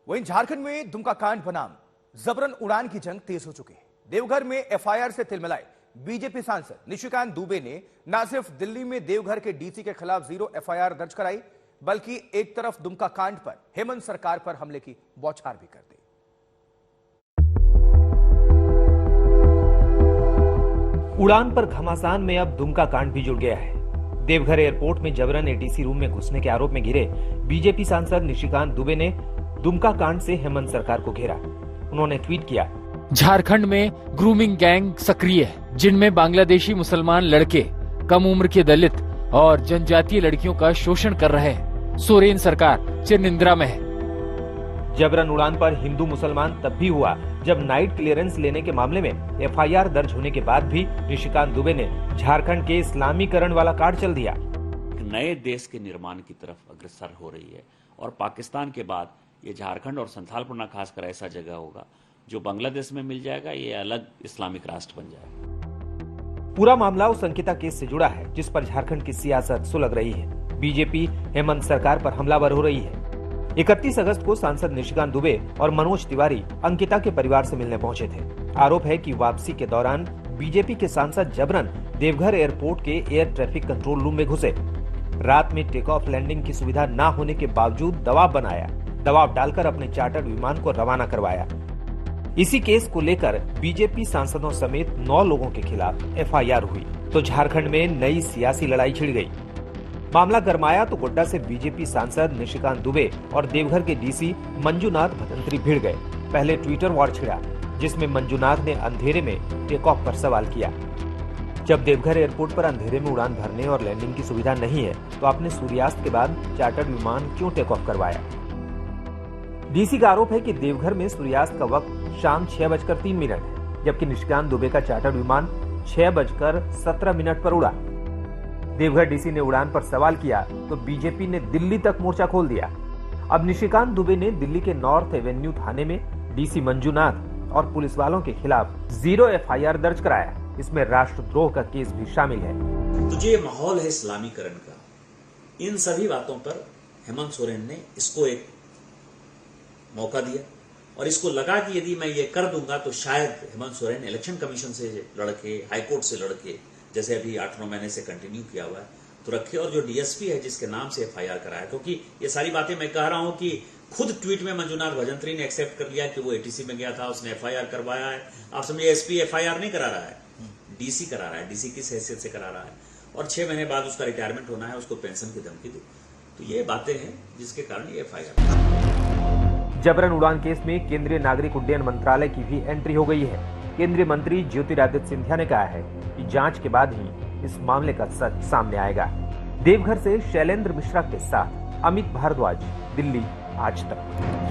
वहीं झारखंड में दुमका कांड बनाम जबरन उड़ान की जंग तेज हो चुकी है। देवघर में एफआईआर से तिलमिलाए बीजेपी सांसद निशिकांत दुबे ने न सिर्फ दिल्ली में देवघर के डीसी के खिलाफ 0 एफआईआर दर्ज कराई, बल्कि एक तरफ दुमका कांड पर हेमंत सरकार पर हमले की बौछार भी कर दी। उड़ान पर घमासान में अब दुमका कांड भी जुड़ गया है। देवघर एयरपोर्ट में जबरन एटीसी रूम में घुसने के आरोप में घिरे बीजेपी सांसद निशिकांत दुबे ने दुमका कांड से हेमंत सरकार को घेरा। उन्होंने ट्वीट किया, झारखंड में ग्रूमिंग गैंग सक्रिय है, जिनमें बांग्लादेशी मुसलमान लड़के, कम उम्र के दलित और जनजातीय लड़कियों का शोषण कर रहे हैं। सोरेन सरकार चिरनिंद्रा में है। जबरन उड़ान पर हिंदू मुसलमान तब भी हुआ जब नाइट क्लियरेंस लेने के मामले में एफआईआर दर्ज होने के बाद भी निशिकांत दुबे ने झारखंड के इस्लामीकरण वाला कार्ड चल दिया। नए देश के निर्माण की तरफ अग्रसर हो रही है और पाकिस्तान के बाद ये झारखंड और संथालपुरना खासकर ऐसा जगह होगा जो बांग्लादेश में मिल जाएगा, ये अलग इस्लामिक राष्ट्र बन जाएगा। पूरा मामला उस अंकिता केस से जुड़ा है जिस पर झारखंड की सियासत सुलग रही है। बीजेपी हेमंत सरकार पर हमलावर हो रही है। 31 अगस्त को सांसद निशिकांत दुबे और मनोज तिवारी अंकिता के परिवार से मिलने पहुंचे थे। आरोप है कि वापसी के दौरान बीजेपी के सांसद जबरन देवघर एयरपोर्ट के एयर ट्रैफिक कंट्रोल रूम में घुसे। रात में टेक ऑफ लैंडिंग की सुविधा न होने के बावजूद दबाव डालकर अपने चार्टर्ड विमान को रवाना करवाया। इसी केस को लेकर बीजेपी सांसदों समेत 9 लोगों के खिलाफ एफआईआर हुई तो झारखंड में नई सियासी लड़ाई छिड़ गई। मामला गरमाया तो गोड्डा से बीजेपी सांसद निशिकांत दुबे और देवघर के डीसी मंजुनाथ भदंत्री भिड़ गए। पहले ट्विटर वॉर छिड़ा जिसमें मंजुनाथ ने अंधेरे में टेक ऑफ पर सवाल किया। जब देवघर एयरपोर्ट पर अंधेरे में उड़ान भरने और लैंडिंग की सुविधा नहीं है तो आपने सूर्यास्त के बाद चार्टर्ड विमान क्यों टेक ऑफ करवाया? डीसी का आरोप है कि देवघर में सूर्यास्त का वक्त शाम 6:03 है, जबकि निशिकांत दुबे का चार्टर्ड विमान 6:17 पर उड़ा। देवघर डीसी ने उड़ान पर सवाल किया तो बीजेपी ने दिल्ली तक मोर्चा खोल दिया। अब निशिकांत दुबे ने दिल्ली के नॉर्थ एवेन्यू थाने में डीसी मंजुनाथ और पुलिस वालों के खिलाफ 0 एफआईआर दर्ज कराया। इसमें राष्ट्रद्रोह का केस भी शामिल है। तो जो ये माहौल है इस्लामीकरण का, इन सभी बातों पर हेमंत सोरेन ने इसको एक मौका दिया और इसको लगा कि यदि मैं ये कर दूंगा तो शायद हेमंत सोरेन इलेक्शन कमीशन से लड़के, हाईकोर्ट से लड़के, जैसे अभी 8-9 महीने से कंटिन्यू किया हुआ है, तो रखे। और जो डीएसपी है जिसके नाम से एफआईआर कराया, क्योंकि ये सारी बातें मैं कह रहा हूं कि खुद ट्वीट में मंजुनाथ भजंत्री ने एक्सेप्ट कर लिया कि वो एटीसी में गया था, उसने एफआईआर करवाया है। आप समझिए एसपी एफआईआर नहीं करा रहा है, डीसी करा रहा है। डीसी किस हैसियत से करा रहा है? और 6 महीने बाद उसका रिटायरमेंट होना है, उसको पेंशन की धमकी दी। तो ये बातें हैं जिसके कारण ये एफआईआर। जबरन उड़ान केस में केंद्रीय नागरिक उड्डयन मंत्रालय की भी एंट्री हो गई है। केंद्रीय मंत्री ज्योतिरादित्य सिंधिया ने कहा है कि जांच के बाद ही इस मामले का सच सामने आएगा। देवघर से शैलेंद्र मिश्रा के साथ अमित भारद्वाज, दिल्ली, आज तक।